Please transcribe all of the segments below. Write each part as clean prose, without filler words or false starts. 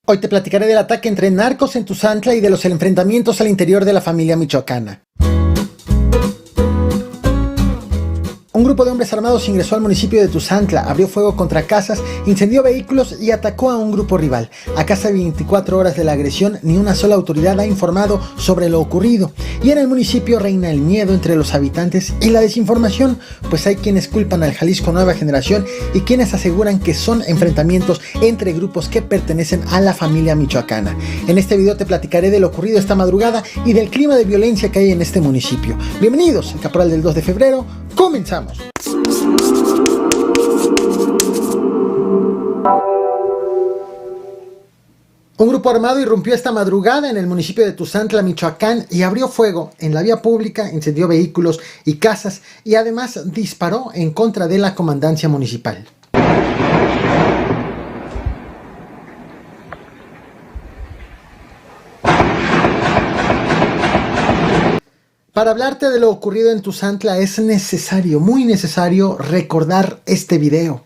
Hoy te platicaré del ataque entre narcos en Tuzantla y de los enfrentamientos al interior de la familia michoacana. Un grupo de hombres armados ingresó al municipio de Tuzantla, abrió fuego contra casas, incendió vehículos y atacó a un grupo rival. A casi 24 horas de la agresión, ni una sola autoridad ha informado sobre lo ocurrido. Y en el municipio reina el miedo entre los habitantes y la desinformación, pues hay quienes culpan al Jalisco Nueva Generación y quienes aseguran que son enfrentamientos entre grupos que pertenecen a la familia michoacana. En este video te platicaré de lo ocurrido esta madrugada y del clima de violencia que hay en este municipio. Bienvenidos, el Caporal del 2 de febrero, comenzamos. Un grupo armado irrumpió esta madrugada en el municipio de Tuzantla, Michoacán, y abrió fuego en la vía pública, incendió vehículos y casas y además disparó en contra de la comandancia municipal. Para hablarte de lo ocurrido en Tuzantla es necesario, muy necesario, recordar este video.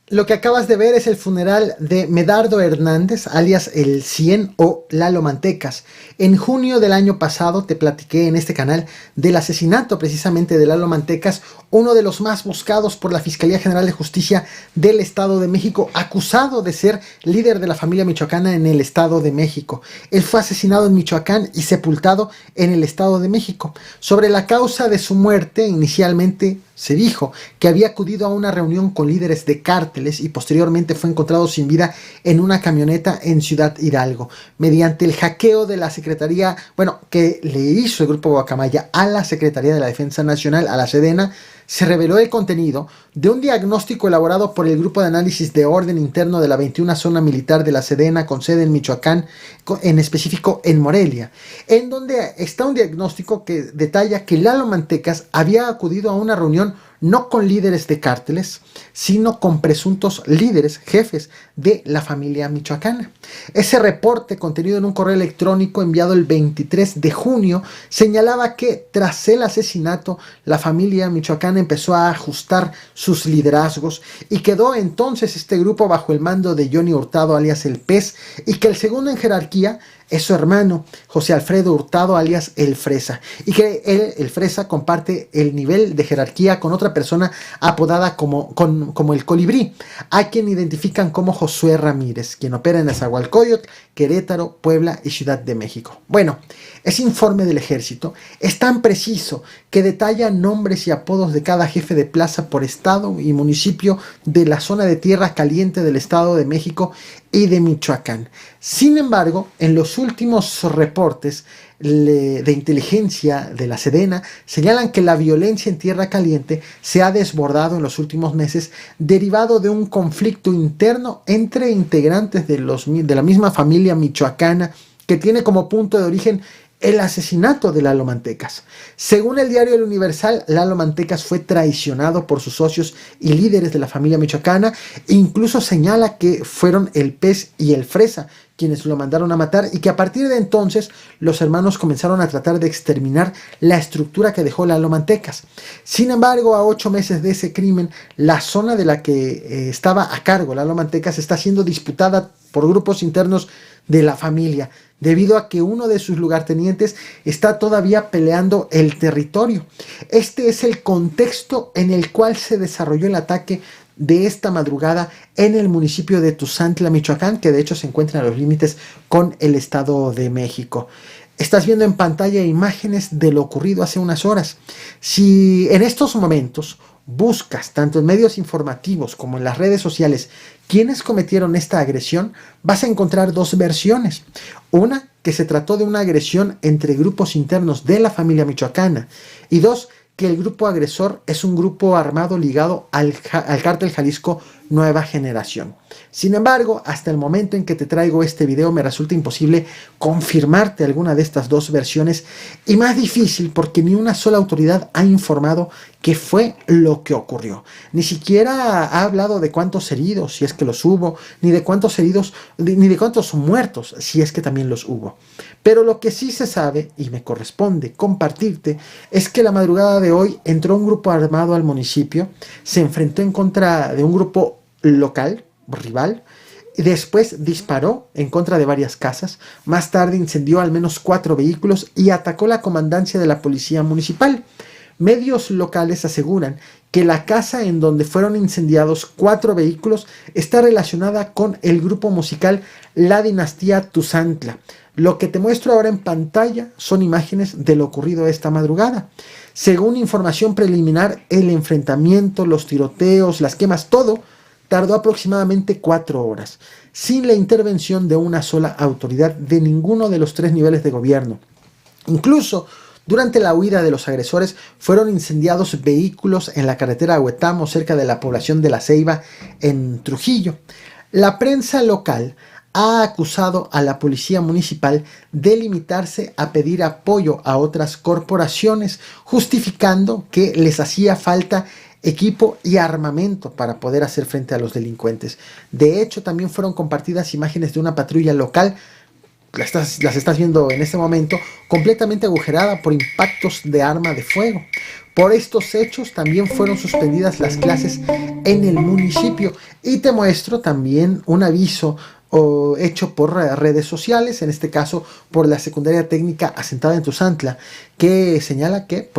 Lo que acabas de ver es el funeral de Medardo Hernández, alias el 100 o Lalo Mantecas. En junio del año pasado te platiqué en este canal del asesinato precisamente de Lalo Mantecas, uno de los más buscados por la Fiscalía General de Justicia del Estado de México, acusado de ser líder de la familia michoacana en el Estado de México. Él fue asesinado en Michoacán y sepultado en el Estado de México. Sobre la causa de su muerte, inicialmente se dijo que había acudido a una reunión con líderes de cárteles y posteriormente fue encontrado sin vida en una camioneta en Ciudad Hidalgo. Mediante el hackeo de la Secretaría, que le hizo el Grupo Guacamaya a la Secretaría de la Defensa Nacional, a la Sedena, se reveló el contenido de un diagnóstico elaborado por el Grupo de Análisis de Orden Interno de la 21 Zona Militar de la Sedena, con sede en Michoacán, en específico en Morelia, en donde está un diagnóstico que detalla que Lalo Mantecas había acudido a una reunión no con líderes de cárteles, sino con presuntos líderes, jefes de la familia michoacana. Ese reporte, contenido en un correo electrónico enviado el 23 de junio, señalaba que tras el asesinato, la familia michoacana empezó a ajustar sus liderazgos y quedó entonces este grupo bajo el mando de Johnny Hurtado, alias el Pez, y que el segundo en jerarquía es su hermano, José Alfredo Hurtado, alias el Fresa, y que él, el Fresa, comparte el nivel de jerarquía con otra persona apodada como el Colibrí, a quien identifican como Josué Ramírez, quien opera en Nezahualcóyotl, Querétaro, Puebla y Ciudad de México. Bueno, ese informe del ejército es tan preciso que detalla nombres y apodos de cada jefe de plaza por estado y municipio de la zona de tierra caliente del Estado de México y de Michoacán. Sin embargo, en los últimos reportes de inteligencia de la Sedena señalan que la violencia en tierra caliente se ha desbordado en los últimos meses derivado de un conflicto interno entre integrantes de la misma familia michoacana que tiene como punto de origen el asesinato de Lalo Mantecas. Según el diario El Universal, Lalo Mantecas fue traicionado por sus socios y líderes de la familia michoacana e incluso señala que fueron el Pez y el Fresa quienes lo mandaron a matar y que a partir de entonces los hermanos comenzaron a tratar de exterminar la estructura que dejó Lalo Mantecas. Sin embargo, a 8 meses de ese crimen, la zona de la que estaba a cargo Lalo Mantecas está siendo disputada por grupos internos de la familia, debido a que uno de sus lugartenientes está todavía peleando el territorio. Este es el contexto en el cual se desarrolló el ataque de esta madrugada en el municipio de Tuzantla, Michoacán, que de hecho se encuentra a los límites con el Estado de México. Estás viendo en pantalla imágenes de lo ocurrido hace unas horas. Si en estos momentos buscas, tanto en medios informativos como en las redes sociales, quiénes cometieron esta agresión, vas a encontrar dos versiones. Una, que se trató de una agresión entre grupos internos de la familia michoacana. Y dos, que el grupo agresor es un grupo armado ligado al cártel Jalisco Nueva Generación. Sin embargo, hasta el momento en que te traigo este video me resulta imposible confirmarte alguna de estas dos versiones, y más difícil porque ni una sola autoridad ha informado qué fue lo que ocurrió. Ni siquiera ha hablado de cuántos heridos, si es que los hubo, ni de cuántos heridos, ni de cuántos muertos, si es que también los hubo. Pero lo que sí se sabe, y me corresponde compartirte, es que la madrugada de hoy entró un grupo armado al municipio, se enfrentó en contra de un grupo local, rival, y después disparó en contra de varias casas. Más tarde incendió al menos 4 vehículos y atacó la comandancia de la policía municipal. Medios locales aseguran que la casa en donde fueron incendiados 4 vehículos está relacionada con el grupo musical La Dinastía Tuzantla. Lo que te muestro ahora en pantalla son imágenes de lo ocurrido esta madrugada. Según información preliminar, el enfrentamiento, los tiroteos, las quemas, todo tardó aproximadamente 4 horas, sin la intervención de una sola autoridad de ninguno de los 3 niveles de gobierno. Incluso durante la huida de los agresores fueron incendiados vehículos en la carretera Huetamo, cerca de la población de La Ceiba, en Trujillo. La prensa local ha acusado a la policía municipal de limitarse a pedir apoyo a otras corporaciones, justificando que les hacía falta equipo y armamento para poder hacer frente a los delincuentes. De hecho, también fueron compartidas imágenes de una patrulla local, las estás viendo en este momento, completamente agujerada por impactos de arma de fuego. Por estos hechos también fueron suspendidas las clases en el municipio. Y te muestro también un aviso hecho por redes sociales, en este caso por la secundaria técnica asentada en Tuzantla, que señala que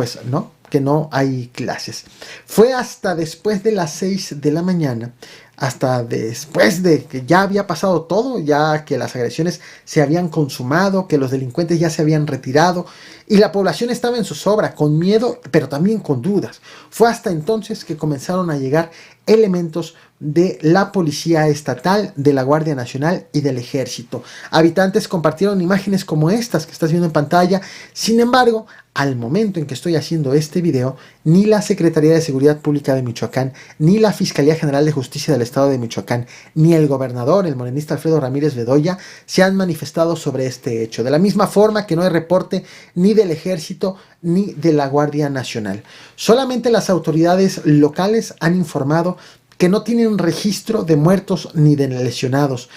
que no hay clases. Fue hasta después de las 6 de la mañana, hasta después de que ya había pasado todo, ya que las agresiones se habían consumado, que los delincuentes ya se habían retirado y la población estaba en zozobra, con miedo, pero también con dudas. Fue hasta entonces que comenzaron a llegar elementos de la Policía Estatal, de la Guardia Nacional y del Ejército. Habitantes compartieron imágenes como estas que estás viendo en pantalla. Sin embargo, al momento en que estoy haciendo este video, ni la Secretaría de Seguridad Pública de Michoacán, ni la Fiscalía General de Justicia del Estado de Michoacán, ni el gobernador, el morenista Alfredo Ramírez Bedoya, se han manifestado sobre este hecho. De la misma forma que no hay reporte ni del Ejército ni de la Guardia Nacional. Solamente las autoridades locales han informado que no tienen registro de muertos ni de lesionados,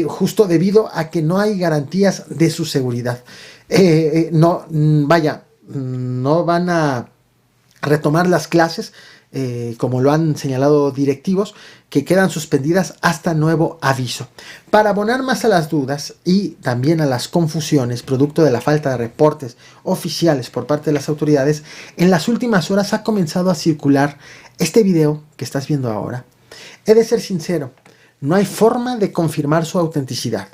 justo debido a que no hay garantías de su seguridad. No van a retomar las clases, como lo han señalado directivos, que quedan suspendidas hasta nuevo aviso. Para abonar más a las dudas y también a las confusiones, producto de la falta de reportes oficiales por parte de las autoridades, en las últimas horas ha comenzado a circular este video que estás viendo ahora. He de ser sincero, no hay forma de confirmar su autenticidad.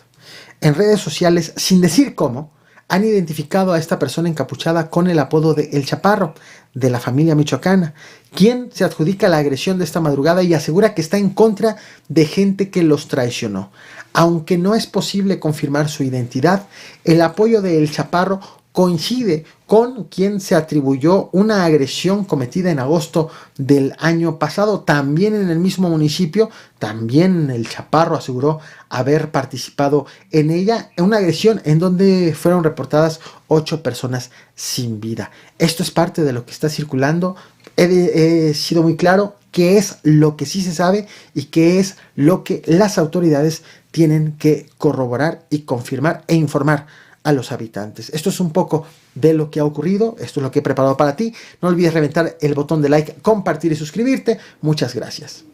En redes sociales, sin decir cómo, han identificado a esta persona encapuchada con el apodo de El Chaparro, de la familia michoacana, quien se adjudica la agresión de esta madrugada y asegura que está en contra de gente que los traicionó. Aunque no es posible confirmar su identidad, el apoyo de El Chaparro coincide con quien se atribuyó una agresión cometida en agosto del año pasado, también en el mismo municipio. También El Chaparro aseguró haber participado en ella, en una agresión en donde fueron reportadas 8 personas sin vida. Esto es parte de lo que está circulando. He sido muy claro qué es lo que sí se sabe y qué es lo que las autoridades tienen que corroborar y confirmar e informar a los habitantes. Esto es un poco de lo que ha ocurrido, esto es lo que he preparado para ti. No olvides reventar el botón de like, compartir y suscribirte. Muchas gracias.